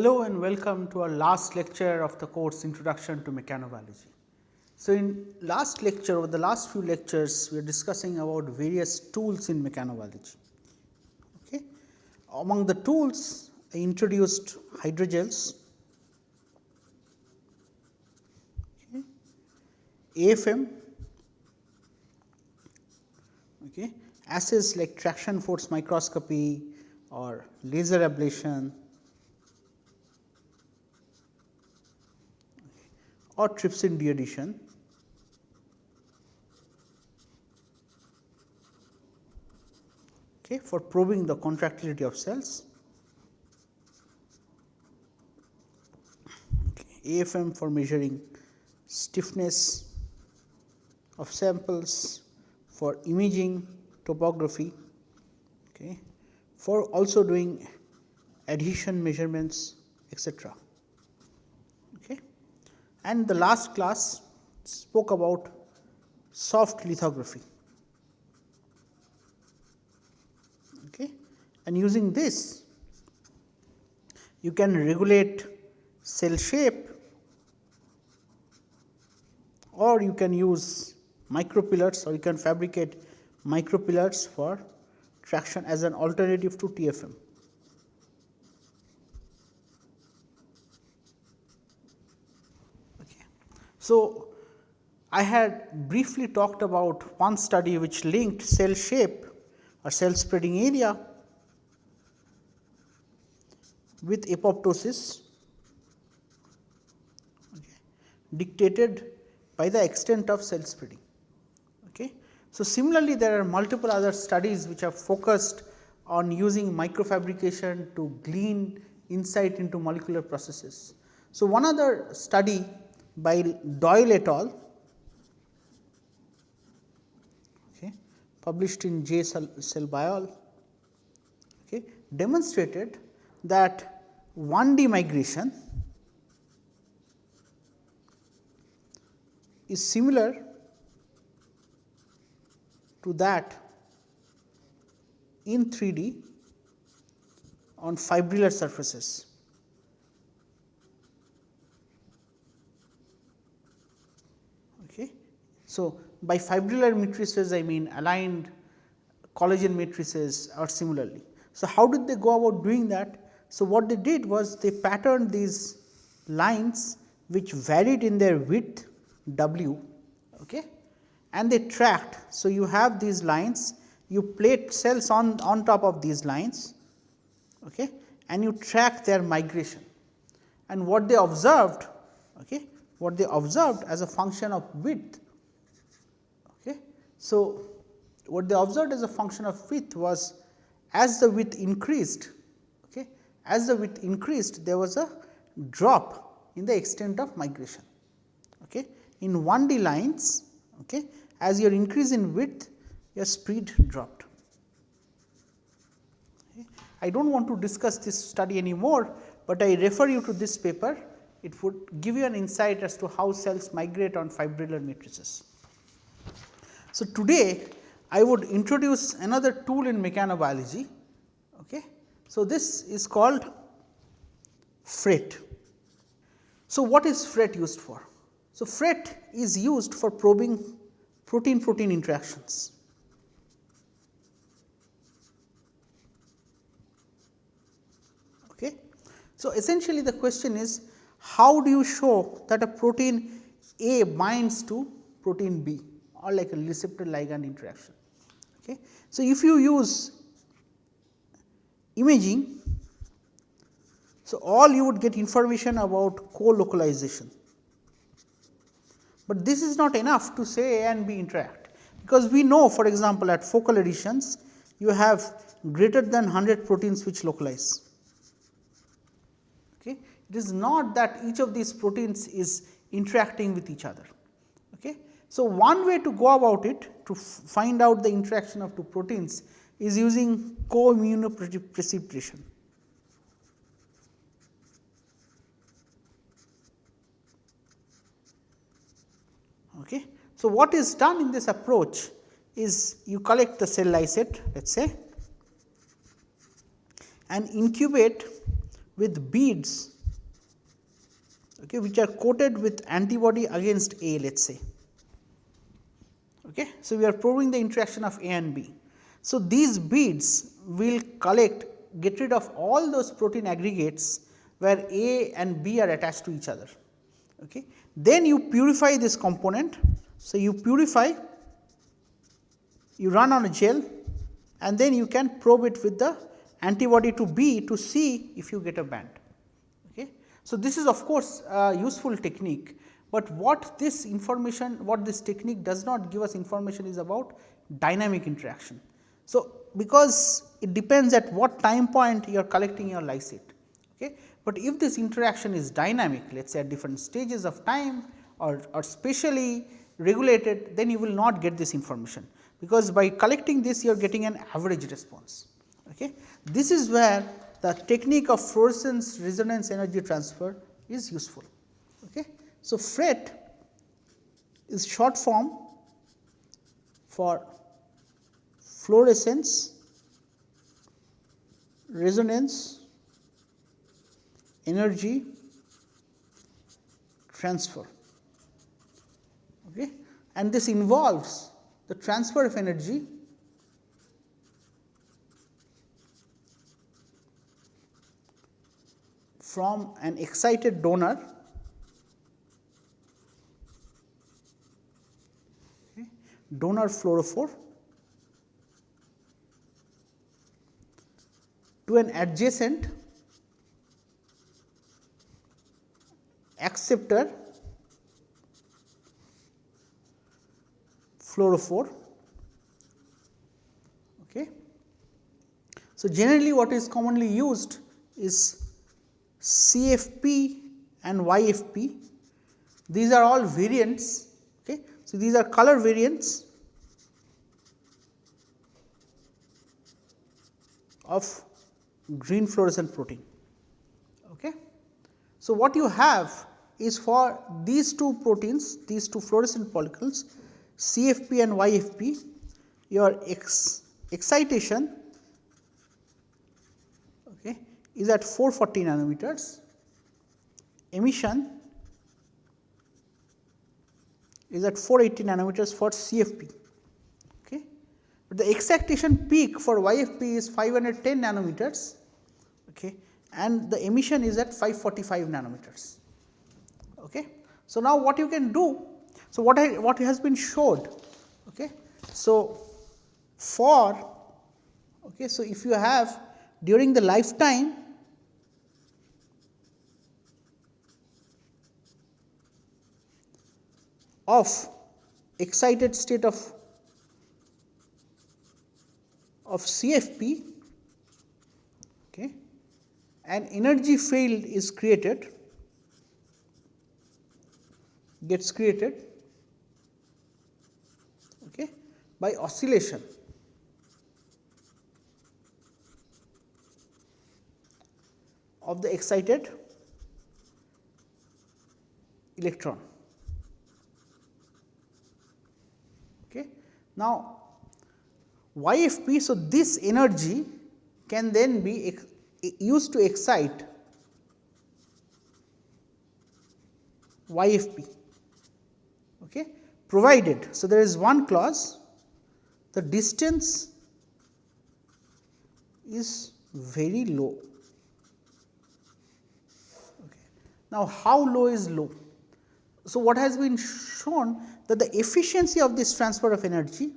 Hello and welcome to our last lecture of the course Introduction to Mechanobiology. So, in last lecture or the last few lectures we are discussing about various tools in mechanobiology. Okay. Among the tools I introduced hydrogels, okay, AFM, okay, assays like traction force microscopy or laser ablation or trypsin deaddition, okay, for probing the contractility of cells, okay, AFM for measuring stiffness of samples, for imaging topography, okay, for also doing adhesion measurements, etc. Okay. And the last class spoke about soft lithography, okay. And using this you can regulate cell shape, or you can use micropillars, or you can fabricate micropillars for traction as an alternative to TFM. Okay. So, I had briefly talked about one study which linked cell shape or cell spreading area with apoptosis, okay, dictated by the extent of cell spreading. Okay. So, similarly there are multiple other studies which are focused on using microfabrication to glean insight into molecular processes. So, one other study by Doyle et al., okay, published in J Cell Biol, okay, demonstrated that 1D migration is similar to that in 3D on fibrillar surfaces. Okay. So, by fibrillar matrices I mean aligned collagen matrices or similarly. So, how did they go about doing that? So, what they did was they patterned these lines which varied in their width W, okay, and they tracked. So, you have these lines, you plate cells on top of these lines, okay, and you track their migration, and what they observed, okay, what they observed as a function of width. Okay. So, what they observed as a function of width was as the width increased, okay, as the width increased there was a drop in the extent of migration. Okay. In 1D lines, okay, as your increase in width your speed dropped. Okay. I do not want to discuss this study anymore, but I refer you to this paper. It would give you an insight as to how cells migrate on fibrillar matrices. So, today I would introduce another tool in mechanobiology. Okay. So, this is called FRET. So, what is FRET used for? So, FRET is used for probing protein-protein interactions. Okay. So, essentially the question is, how do you show that a protein A binds to protein B, or like a receptor ligand interaction. Okay. So, if you use imaging, so all you would get information about co-localization, but this is not enough to say A and B interact, because we know, for example, at focal adhesions you have greater than 100 proteins which localize. Okay. It is not that each of these proteins is interacting with each other. Okay. So, one way to go about it to find out the interaction of two proteins is using co-immunoprecipitation. Okay. So, what is done in this approach is you collect the cell lysate, let us say, and incubate with beads, okay, which are coated with antibody against A, let us say. Okay. So, we are proving the interaction of A and B. So, these beads will get rid of all those protein aggregates where A and B are attached to each other. Okay. Then you purify this component. So, you purify, you run on a gel, and then you can probe it with the antibody to B to see if you get a band. Okay. So, this is of course a useful technique, but what this technique does not give us information is about dynamic interaction. So, because it depends at what time point you are collecting your lysate. Okay. But if this interaction is dynamic, let us say at different stages of time or spatially regulated, then you will not get this information, because by collecting this you are getting an average response. Okay. This is where the technique of fluorescence resonance energy transfer is useful. Okay. So, FRET is short form for fluorescence resonance energy transfer, okay. And this involves the transfer of energy from an excited donor, okay, donor fluorophore, to an adjacent acceptor fluorophore. Okay. So, generally what is commonly used is CFP and YFP. These are all variants. Okay. So, these are color variants of green fluorescent protein. Okay. So, what you have is for these two proteins, these two fluorescent molecules CFP and YFP, your excitation, okay, is at 440 nanometers, emission is at 480 nanometers for CFP. Okay. But the excitation peak for YFP is 510 nanometers, okay, and the emission is at 545 nanometers. Okay. So, now what you can do, so what has been showed, okay. So, so if you have during the lifetime of excited state of CFP, okay, an energy field is gets created, okay, by oscillation of the excited electron. Okay. Now, YFP, so this energy can then be used to excite YFP, okay, provided, so there is one clause, the distance is very low. Okay. Now, how low is low? So, what has been shown that the efficiency of this transfer of energy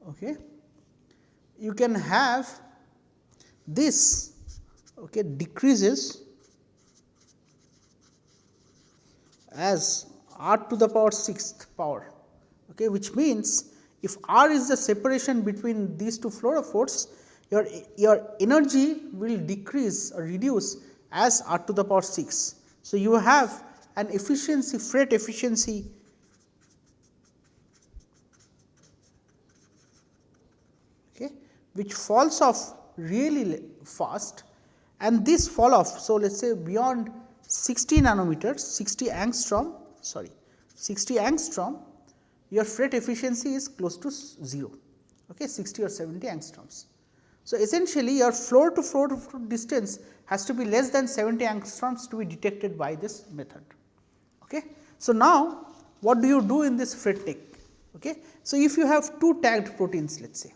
okay, you can have this okay, decreases as r to the power 6th power, okay, which means if r is the separation between these two fluorophores, your energy will decrease or reduce as r to the power 6. So, you have an efficiency, FRET efficiency okay, which falls off really fast, and this fall off. So, let us say beyond 60 nanometers, 60 angstrom, your freight efficiency is close to 0, okay, 60 or 70 angstroms. So, essentially your floor to floor distance has to be less than 70 angstroms to be detected by this method. Okay. So, now what do you do in this freight take? Okay. So, if you have two tagged proteins, let us say,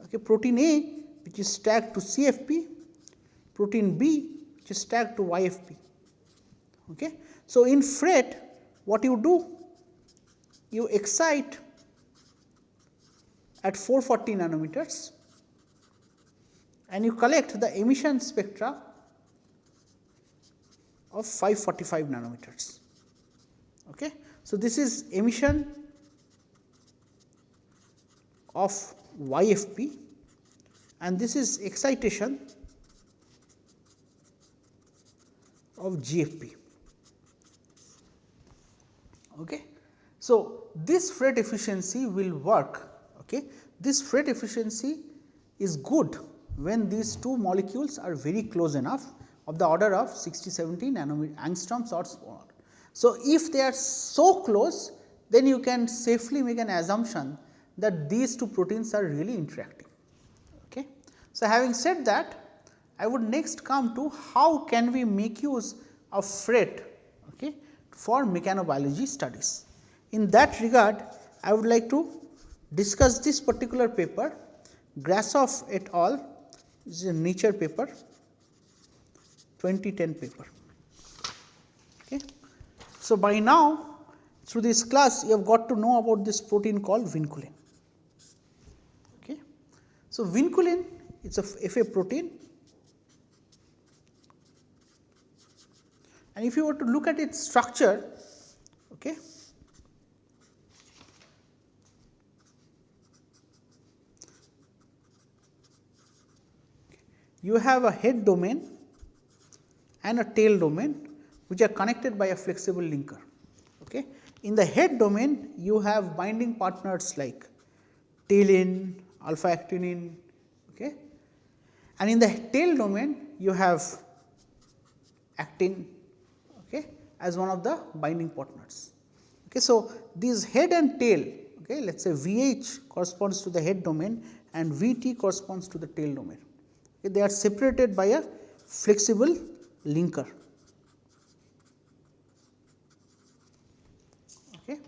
okay, protein A which is tagged to CFP, protein B which is tagged to YFP. Okay. So, in freight what you do? You excite at 440 nanometers and you collect the emission spectra of 545 nanometers. Okay. So, this is emission of YFP and this is excitation of GFP. Okay. So, this freight efficiency will work. Okay. This freight efficiency is good when these two molecules are very close enough of the order of 60-70 angstroms or smaller. So, if they are so close, then you can safely make an assumption that these two proteins are really interacting. Okay. So, having said that, I would next come to how can we make use of freight, okay, for mechanobiology studies. In that regard, I would like to discuss this particular paper, Grashoff et al. This is a Nature paper, 2010 paper. Okay. So, by now through this class you have got to know about this protein called vinculin. Okay. So, vinculin is a FA protein, and if you were to look at its structure, okay, you have a head domain and a tail domain which are connected by a flexible linker. Okay. In the head domain you have binding partners like tailin, alpha actinin, okay, and in the tail domain you have actin, okay, as one of the binding partners. Okay. So, these head and tail, okay, let us say VH corresponds to the head domain and VT corresponds to the tail domain. Okay, they are separated by a flexible linker. Okay.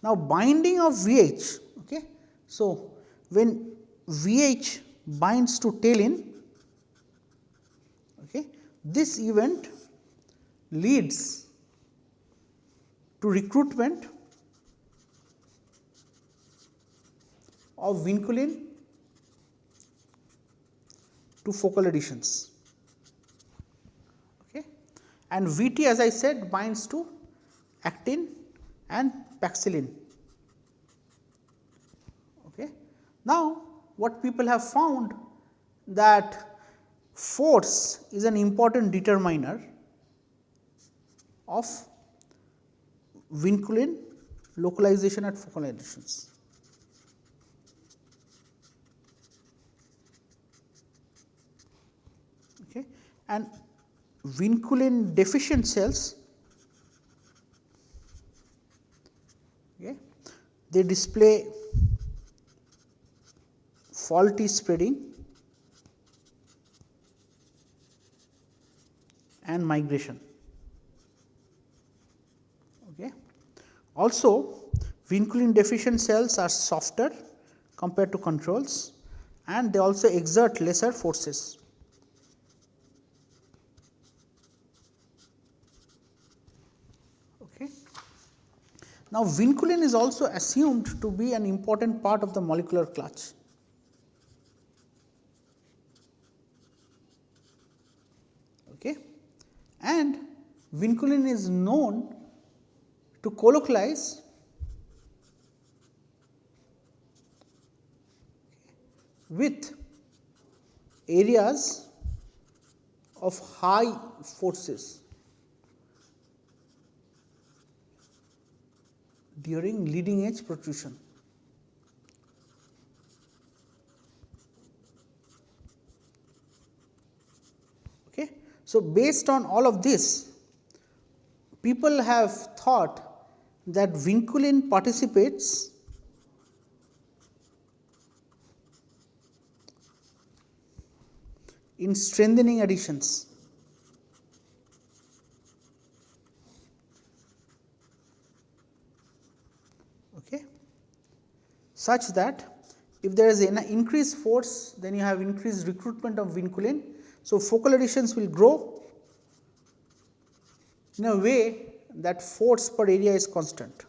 Now, binding of VH, okay. So, when VH binds to tailin, okay, this event leads to recruitment of vinculin to focal adhesions, okay, and VT, as I said, binds to actin and paxillin. Okay. Now, what people have found that force is an important determiner of vinculin localization at focal adhesions. Okay. And vinculin deficient cells, okay, they display faulty spreading and migration. Okay. Also, vinculin deficient cells are softer compared to controls and they also exert lesser forces. Okay. Now, vinculin is also assumed to be an important part of the molecular clutch. Okay. And vinculin is known to colocalize with areas of high forces during leading edge protrusion. Okay. So, based on all of this, people have thought that vinculin participates in strengthening additions. Okay. Such that if there is an increased force, then you have increased recruitment of vinculin. So, focal adhesions will grow in a way that force per area is constant.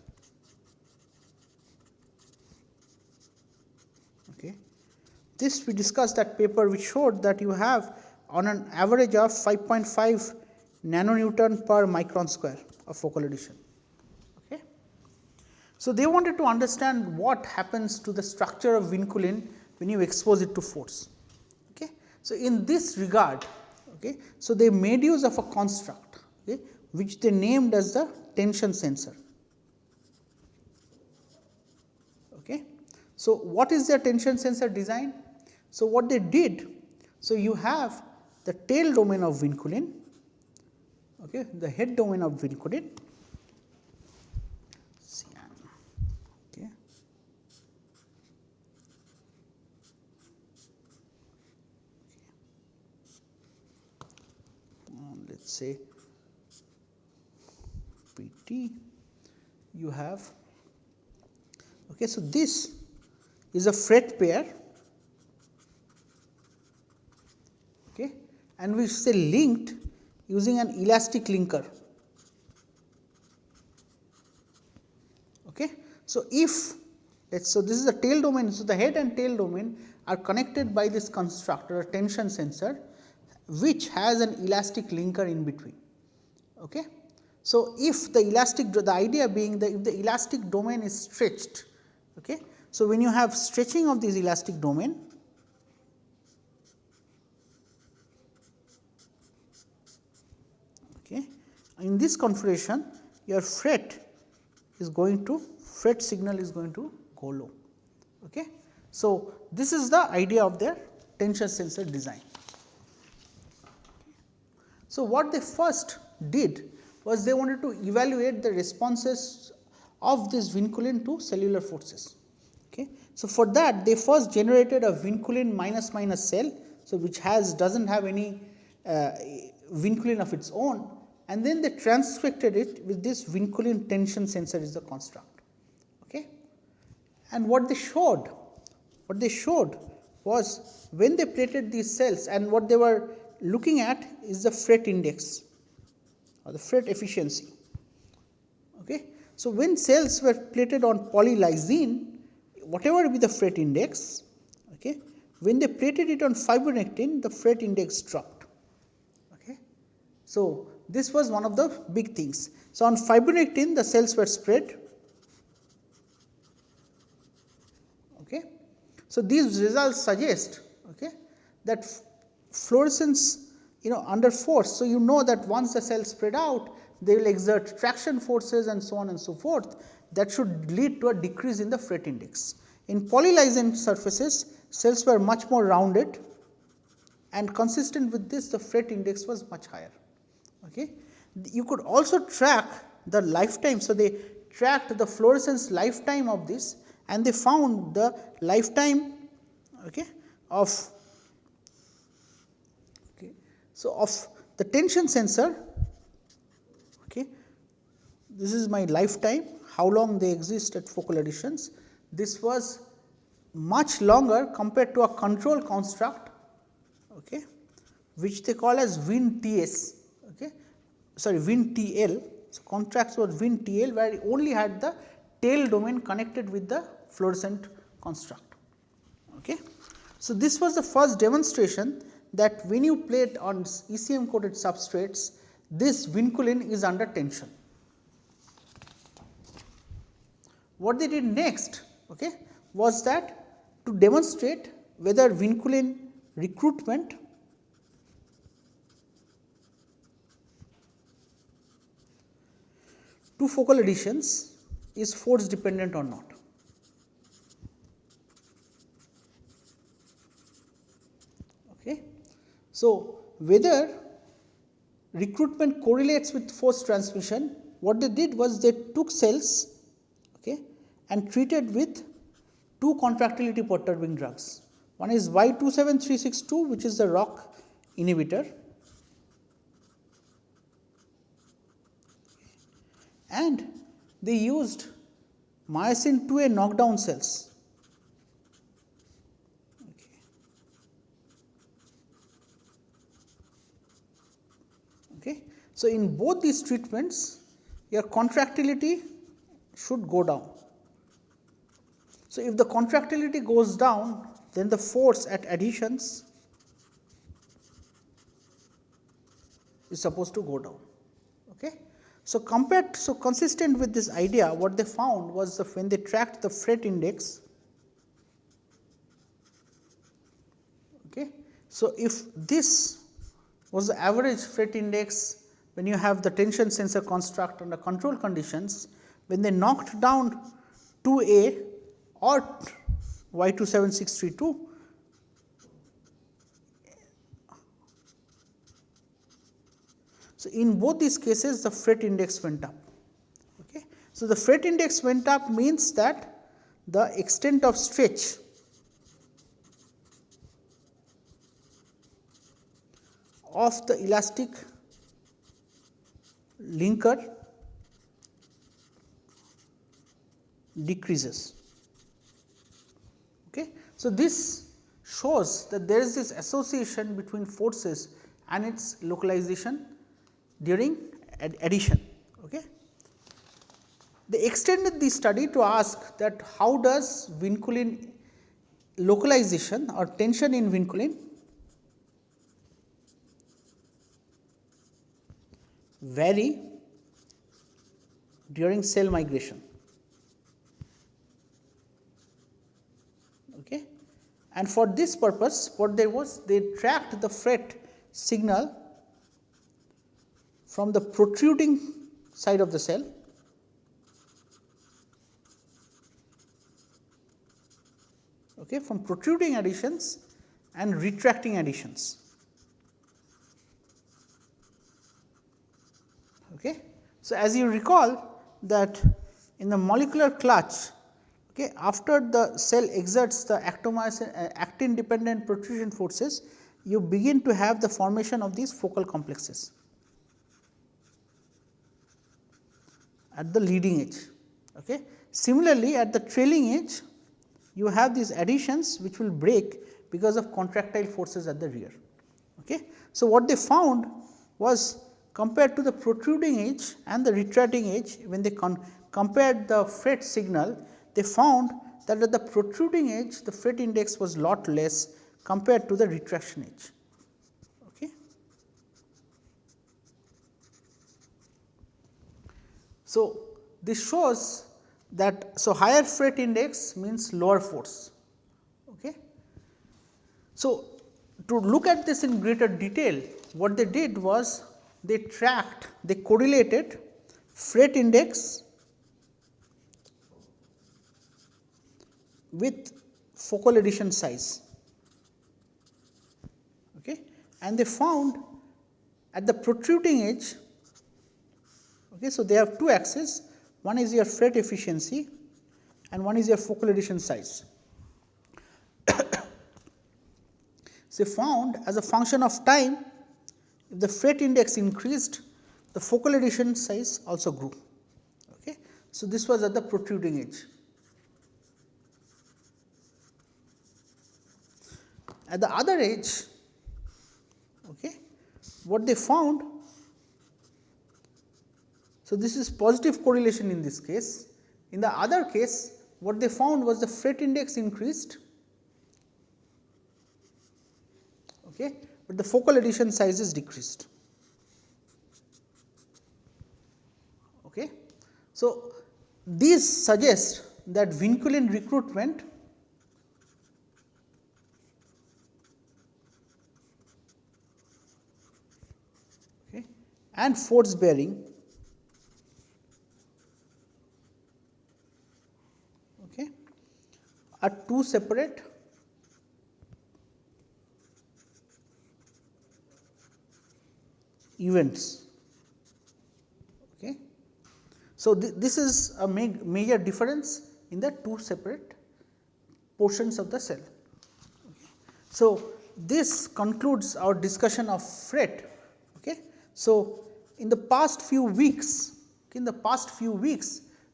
Okay. This we discussed that paper which showed that you have on an average of 5.5 nanonewton per micron square of focal adhesion. Okay. So, they wanted to understand what happens to the structure of vinculin when you expose it to force. Okay. So, in this regard, okay, so they made use of a construct, okay, which they named as the tension sensor. Okay. So, what is their tension sensor design? So, what they did, so you have the tail domain of vinculin, okay, the head domain of vinculin, okay, let us say PT, you have, okay, so this is a fret pair, okay, and we say linked using an elastic linker. Okay. So, if so this is the tail domain, so the head and tail domain are connected by this construct or a tension sensor which has an elastic linker in between. Okay. So, if the elastic, the idea being that if the elastic domain is stretched, okay, so when you have stretching of this elastic domain, okay, in this configuration your fret signal is going to go low. Okay. So, this is the idea of their tension sensor design. So, what they first did was they wanted to evaluate the responses of this vinculin to cellular forces. Okay. So, for that they first generated a vinculin minus minus cell, so which does not have any vinculin of its own, and then they transfected it with this vinculin tension sensor is the construct. Okay. And what they showed was when they plated these cells, and what they were looking at is the fret index or the fret efficiency. Okay. So, when cells were plated on polylysine, whatever be the fret index, okay, when they plated it on fibronectin, the fret index dropped. Okay. So, this was one of the big things. So, on fibronectin the cells were spread. Okay. So, these results suggest, okay, that fluorescence, under force. So, you know that once the cells spread out, they will exert traction forces and so on and so forth, that should lead to a decrease in the fret index. In polylysine surfaces, cells were much more rounded, and consistent with this the fret index was much higher. Okay. You could also track the lifetime. So, they tracked the fluorescence lifetime of this, and they found the lifetime, okay, of, okay, so of the tension sensor. Okay. This is my lifetime, how long they exist at focal adhesions. This was much longer compared to a control construct, okay, which they call as WinTS, okay, sorry, WinTL. So, contrast was WinTL, where it only had the tail domain connected with the fluorescent construct. Okay. So, this was the first demonstration that when you plate on ECM coated substrates, this vinculin is under tension. What they did next, okay, was that to demonstrate whether vinculin recruitment to focal adhesions is force dependent or not. Okay. So, whether recruitment correlates with force transmission, what they did was they took cells, okay, and treated with two contractility perturbing drugs. One is Y27362, which is the ROCK inhibitor, and they used myosin 2A knockdown cells. Okay. So, in both these treatments your contractility should go down. So, if the contractility goes down, then the force at adhesions is supposed to go down. Okay. So, consistent with this idea, what they found was that when they tracked the fret index, okay. So, if this was the average fret index when you have the tension sensor construct under control conditions, when they knocked down 2A or Y27632, so in both these cases the fret index went up. Okay. So, the fret index went up means that the extent of stretch of the elastic linker decreases. Okay. So, this shows that there is this association between forces and its localization during adhesion. Okay. They extended the study to ask that how does vinculin localization or tension in vinculin vary during cell migration. Okay. And for this purpose, what they was, they tracked the fret signal from the protruding side of the cell from protruding adhesions and retracting adhesions. Okay. So, as you recall that in the molecular clutch, after the cell exerts the actin dependent protrusion forces, you begin to have the formation of these focal complexes at the leading edge. Okay. Similarly, at the trailing edge you have these adhesions which will break because of contractile forces at the rear. Okay. So, what they found was, compared to the protruding edge and the retracting edge, when they compared the fret signal, they found that at the protruding edge the fret index was lot less compared to the retraction edge. Okay. So, this shows that higher fret index means lower force. Okay. So, to look at this in greater detail, what they did was they correlated fret index with focal adhesion size. Okay. And they found at the protruding edge, so they have two axes, one is your fret efficiency and one is your focal adhesion size. So, they found as a function of time, if the fret index increased, the focal adhesion size also grew. Okay. So, this was at the protruding edge. At the other edge, what they found, so this is positive correlation in this case. In the other case, what they found was the fret index increased, but the focal adhesion size is decreased. Okay. So, these suggest that vinculin recruitment and force bearing are two separate events. Okay. So, this is a major difference in the two separate portions of the cell. Okay. So, this concludes our discussion of fret. Okay. So, in the past few weeks,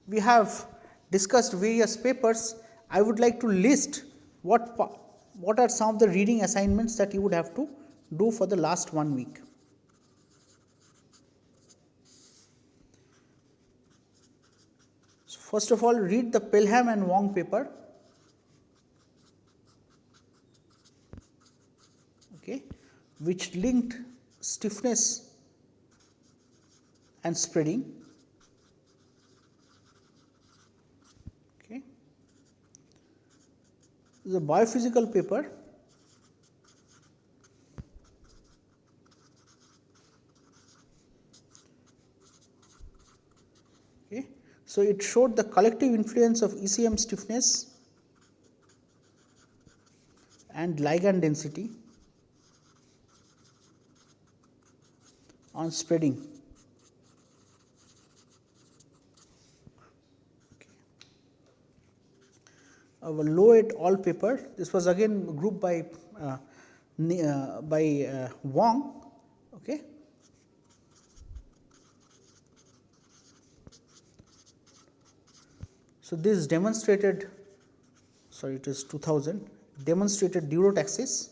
we have discussed various papers. I would like to list what are some of the reading assignments that you would have to do for the last 1 week. So, first of all, read the Pelham and Wong paper. Okay, which linked stiffness and spreading. Okay, this is a biophysical paper. Okay, so it showed the collective influence of ECM stiffness and ligand density on spreading. Okay. Our Low et al. Paper, this was again grouped by Wong. Okay. So, this demonstrated, sorry, it is 2000, demonstrated neurotaxis.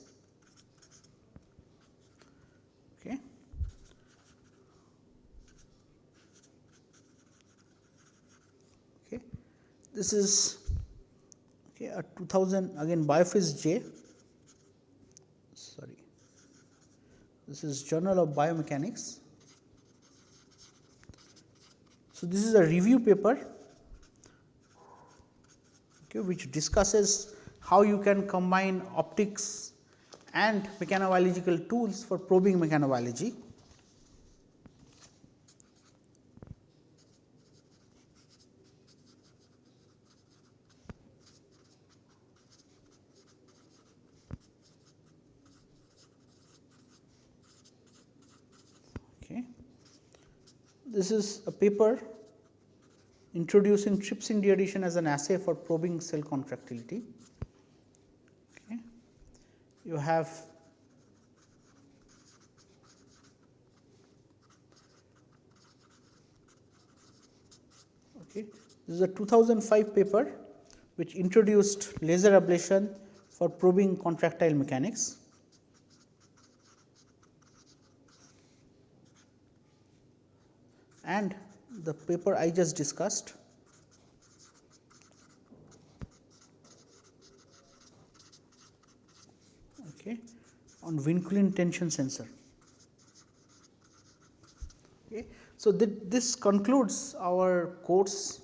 Okay. Okay. This is a 2000 again Biophys J. Sorry, this is Journal of Biomechanics. So, this is a review paper, okay, which discusses how you can combine optics and mechanobiological tools for probing mechanobiology. Okay. This is a paper introducing trypsin deaddition as an assay for probing cell contractility. Okay. You have this is a 2005 paper which introduced laser ablation for probing contractile mechanics. And the paper I just discussed, okay, on Vinculum tension sensor. Okay. So, this concludes our course.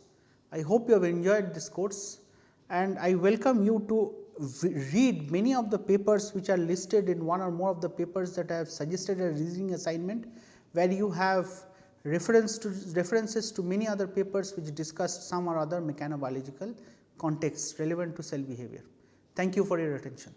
I hope you have enjoyed this course, and I welcome you to read many of the papers which are listed in one or more of the papers that I have suggested as reading assignment, where you have references to many other papers which discussed some or other mechanobiological contexts relevant to cell behavior. Thank you for your attention.